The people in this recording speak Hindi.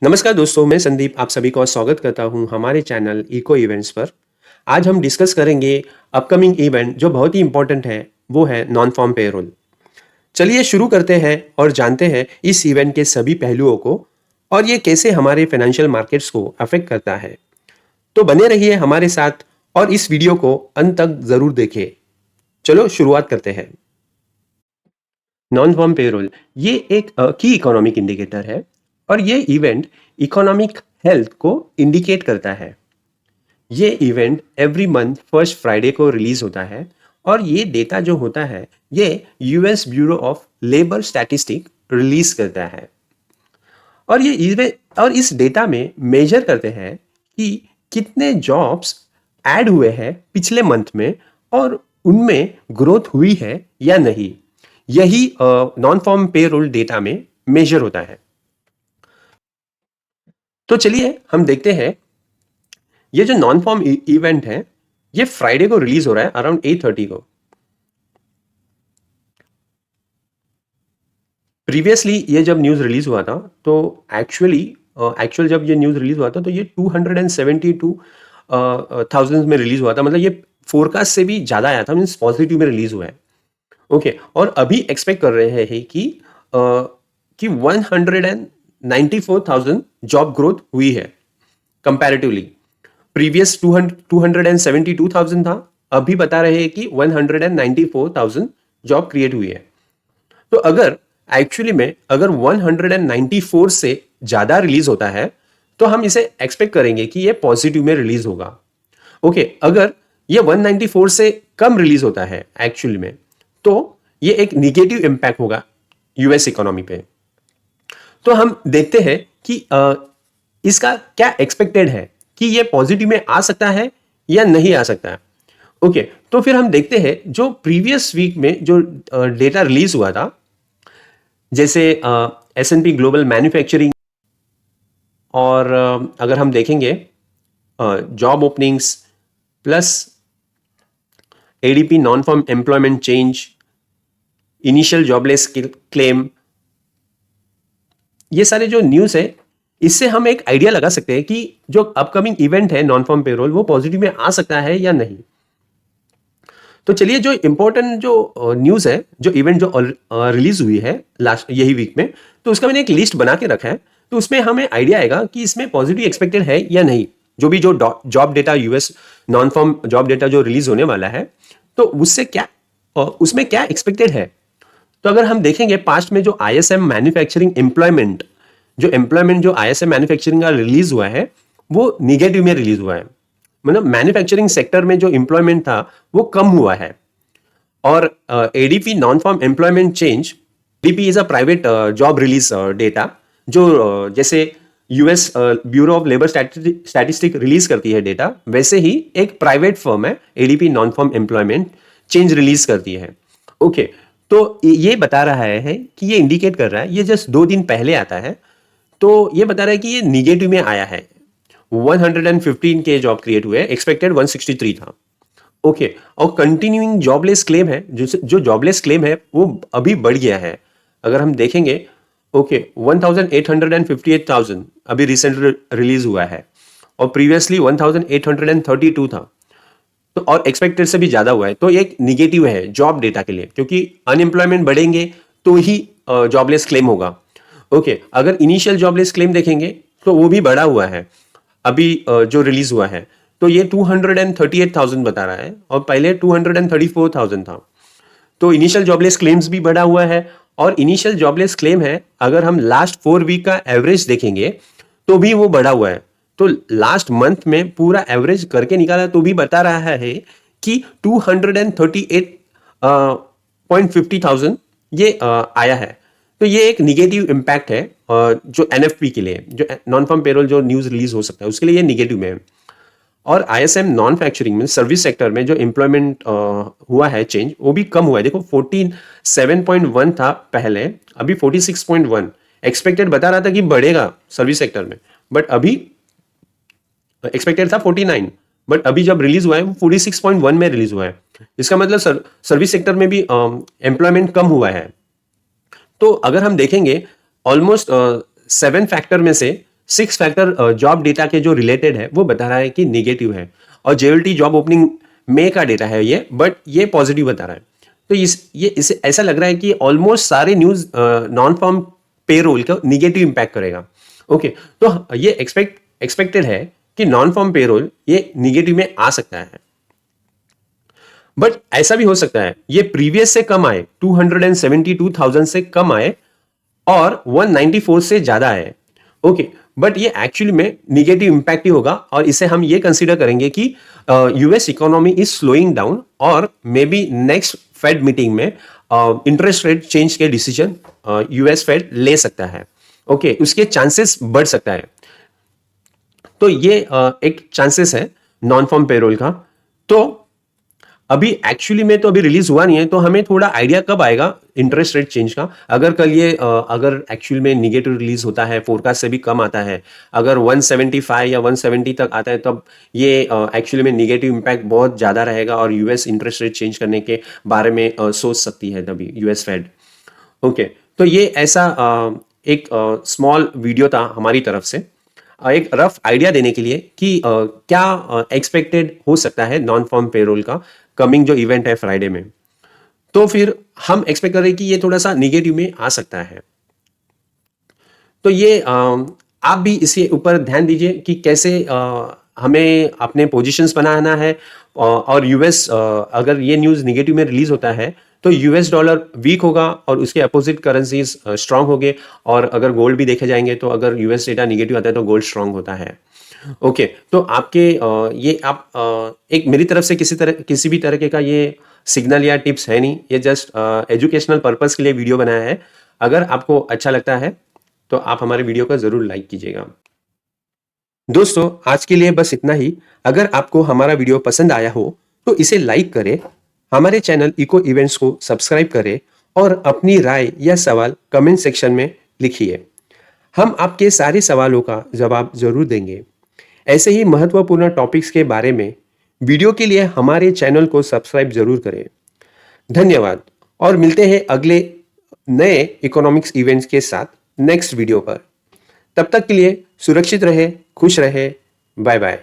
नमस्कार दोस्तों, मैं संदीप आप सभी का स्वागत करता हूं हमारे चैनल इको इवेंट्स पर। आज हम डिस्कस करेंगे अपकमिंग इवेंट जो बहुत ही इंपॉर्टेंट है, वो है नॉन फॉर्म पेरोल। चलिए शुरू करते हैं और जानते हैं इस इवेंट के सभी पहलुओं को और ये कैसे हमारे फाइनेंशियल मार्केट्स को अफेक्ट करता है। तो बने रहिए हमारे साथ और इस वीडियो को अंत तक जरूर देखिए। चलो शुरुआत करते हैं। नॉन फॉर्म पेरोल ये एक की इकोनॉमिक इंडिकेटर है और ये इवेंट इकोनॉमिक हेल्थ को इंडिकेट करता है। ये event every month first Friday को रिलीज होता है और ये डेटा जो होता है ये US bureau of labour statistic release करता है। और ये इवेंट और इस डेटा में मेजर करते हैं कि कितने जॉब्स ऐड हुए हैं पिछले मंथ में और उनमें ग्रोथ हुई है या नहीं। यही नॉन फॉर्म पेरोल डेटा में मेजर होता है। तो चलिए हम देखते हैं ये जो नॉन फॉर्म इवेंट है ये फ्राइडे को रिलीज हो रहा है अराउंड 8:30 को। प्रीवियसली ये जब न्यूज रिलीज हुआ था तो एक्चुअल जब ये न्यूज रिलीज हुआ था तो ये 272,000 में रिलीज हुआ था। मतलब ये फोरकास्ट से भी ज्यादा आया था, मीन्स पॉजिटिव में रिलीज हुआ है। ओके और अभी एक्सपेक्ट कर रहे हैं कि 194,000 जॉब ग्रोथ हुई है कंपैरेटिवली। प्रीवियस 272,000 था, अभी बता रहे हैं कि 194,000 जॉब क्रिएट हुई है। तो अगर एक्चुअली में अगर 194 से ज्यादा रिलीज होता है तो हम इसे एक्सपेक्ट करेंगे कि ये पॉजिटिव में रिलीज होगा। ओके अगर ये 194 से कम रिलीज होता है एक्चुअली में तो ये एक निगेटिव इंपैक्ट होगा यूएस इकोनॉमी पे। तो हम देखते हैं कि इसका क्या एक्सपेक्टेड है कि ये पॉजिटिव में आ सकता है या नहीं आ सकता है। ओके तो फिर हम देखते हैं जो प्रीवियस वीक में जो डेटा रिलीज हुआ था, जैसे एस&पी ग्लोबल मैन्युफैक्चरिंग और अगर हम देखेंगे job openings plus ADP non farm employment change, initial jobless claim, ये सारे जो न्यूज़ है इससे हम एक आइडिया लगा सकते हैं कि जो अपकमिंग इवेंट है नॉन फॉर्म पेरोल वो पॉजिटिव में आ सकता है या नहीं। तो चलिए जो इंपॉर्टेंट जो न्यूज़ है, जो इवेंट जो रिलीज हुई है लास्ट यही वीक में, तो उसका मैंने एक लिस्ट बना के रखा है। तो उसमें हमें आइडिया आएगा कि इसमें पॉजिटिव एक्सपेक्टेड है या नहीं। जो भी जो job data US non farm job data जो रिलीज होने वाला है तो उससे क्या उसमें क्या एक्सपेक्टेड है। तो अगर हम देखेंगे पास्ट में जो आईएसएम मैन्युफैक्चरिंग एम्प्लॉयमेंट जो आईएसएम मैन्युफैक्चरिंग का रिलीज हुआ है वो निगेटिव में रिलीज हुआ है। मतलब मैन्युफैक्चरिंग सेक्टर में जो एम्प्लॉयमेंट था वो कम हुआ है। और ADP non farm employment change, ADP is a private job release data जो जैसे US bureau of labour statistic release करती है डेटा, वैसे ही एक प्राइवेट फर्म है ADP non farm employment change release करती है। ओके तो ये बता रहा है कि ये इंडिकेट कर रहा है, ये जस्ट 2 दिन पहले आता है तो ये बता रहा है कि ये निगेटिव में आया है। 115 के जॉब क्रिएट हुए, एक्सपेक्टेड 163 था। ओके और कंटिन्यूइंग जॉबलेस क्लेम है, जो जॉबलेस क्लेम है वो अभी बढ़ गया है। अगर हम देखेंगे 1,858,000 अभी रिसेंट रिलीज हुआ है और प्रीवियसली 1,832 था। तो और एक्सपेक्टेड से भी ज्यादा हुआ है। तो एक निगेटिव है जॉब डेटा के लिए, क्योंकि अनएम्प्लॉयमेंट बढ़ेंगे तो ही जॉबलेस क्लेम होगा। ओके अगर इनिशियल जॉबलेस क्लेम देखेंगे तो वो भी बढ़ा हुआ है अभी जो रिलीज हुआ है। तो ये 238,000 बता रहा है और पहले 234,000 था। तो इनिशियल जॉबलेस क्लेम्स भी बढ़ा हुआ है और इनिशियल जॉबलेस क्लेम है अगर हम लास्ट 4 वीक का एवरेज देखेंगे तो भी वो बढ़ा हुआ है। तो लास्ट मंथ में पूरा एवरेज करके निकाला तो भी बता रहा है कि 238,50,000 ये आया है। तो ये एक निगेटिव इंपैक्ट है जो एनएफपी के लिए, जो नॉन फॉर्म पेरोल जो न्यूज रिलीज हो सकता है उसके लिए ये निगेटिव में है। और आईएसएम नॉन फैक्चरिंग में सर्विस सेक्टर में जो एम्प्लॉयमेंट हुआ है चेंज वो भी कम हुआ है। देखो 47.1 था पहले, अभी 46.1। एक्सपेक्टेड बता रहा था कि बढ़ेगा सर्विस सेक्टर में, बट अभी एक्सपेक्टेड था 49, बट अभी जब रिलीज हुआ है वो 46.1 में रिलीज हुआ है। इसका मतलब सर्विस सेक्टर में भी एम्प्लॉयमेंट कम हुआ है। तो अगर हम देखेंगे ऑलमोस्ट 7 फैक्टर में से सिक्स फैक्टर जॉब डेटा के जो रिलेटेड है वो बता रहा है कि निगेटिव है, और जेएलटी जॉब ओपनिंग मई का डेटा है ये, बट ये पॉजिटिव बता रहा है। तो इसे ऐसा लग रहा है कि ऑलमोस्ट सारे न्यूज नॉन फॉर्म पेरोल का निगेटिव इंपैक्ट करेगा। ओके, तो ये एक्सपेक्टेड है कि नॉन फॉर्म पेरोल ये निगेटिव में आ सकता है, बट ऐसा भी हो सकता है ये प्रीवियस से कम आए, 272,000 से कम आए और 194 से ज्यादा है। ओके, बट ये एक्चुअली में निगेटिव इंपैक्ट ही होगा, और इसे हम ये कंसीडर करेंगे कि US economy is slowing down, और maybe next Fed meeting में इंटरेस्ट रेट चेंज के डिसीजन यूएस फेड ले सकता है। ओके, उसके चांसेस बढ़ सकता है। तो ये एक चांसेस है नॉन फॉर्म पेरोल का। तो अभी एक्चुअली में तो अभी रिलीज हुआ नहीं है, तो हमें थोड़ा आइडिया कब आएगा इंटरेस्ट रेट चेंज का। अगर कल ये अगर एक्चुअल में निगेटिव रिलीज होता है, फोरकास्ट से भी कम आता है, अगर 175 या 170 तक आता है, तब ये एक्चुअली में निगेटिव इंपैक्ट बहुत ज्यादा रहेगा और यूएस इंटरेस्ट रेट चेंज करने के बारे में सोच सकती है तभी यूएस फेड। ओके, तो ये ऐसा एक स्मॉल वीडियो था हमारी तरफ से, एक रफ आइडिया देने के लिए कि क्या एक्सपेक्टेड हो सकता है नॉन फॉर्म पेरोल का कमिंग जो इवेंट है फ्राइडे में। तो फिर हम एक्सपेक्ट कर रहे हैं कि ये थोड़ा सा निगेटिव में आ सकता है। तो ये आप भी इसके ऊपर ध्यान दीजिए कि कैसे हमें अपने पोजीशंस बनाना है, और यूएस अगर ये न्यूज़ निगेटिव में रिलीज होता है तो यूएस डॉलर वीक होगा और उसके अपोजिट करेंसीज स्ट्रांग होंगे, और अगर गोल्ड भी देखे जाएंगे तो अगर यूएस डेटा निगेटिव आता है तो गोल्ड स्ट्रांग होता है। ओके, तो आपके ये आप एक मेरी तरफ से किसी भी तरह का ये सिग्नल या टिप्स है नहीं, ये जस्ट एजुकेशनल पर्पस के लिए वीडियो बनाया है। अगर आपको अच्छा लगता है तो आप हमारे वीडियो को जरूर लाइक कीजिएगा। दोस्तों, आज के लिए बस इतना ही। अगर आपको हमारा वीडियो पसंद आया हो तो इसे लाइक करें, हमारे चैनल इको इवेंट्स को सब्सक्राइब करें, और अपनी राय या सवाल कमेंट सेक्शन में लिखिए। हम आपके सारे सवालों का जवाब जरूर देंगे। ऐसे ही महत्वपूर्ण टॉपिक्स के बारे में वीडियो के लिए हमारे चैनल को सब्सक्राइब जरूर करें। धन्यवाद, और मिलते हैं अगले नए इकोनॉमिक्स इवेंट्स के साथ नेक्स्ट वीडियो पर। तब तक के लिए सुरक्षित रहे, खुश रहे, बाय बाय।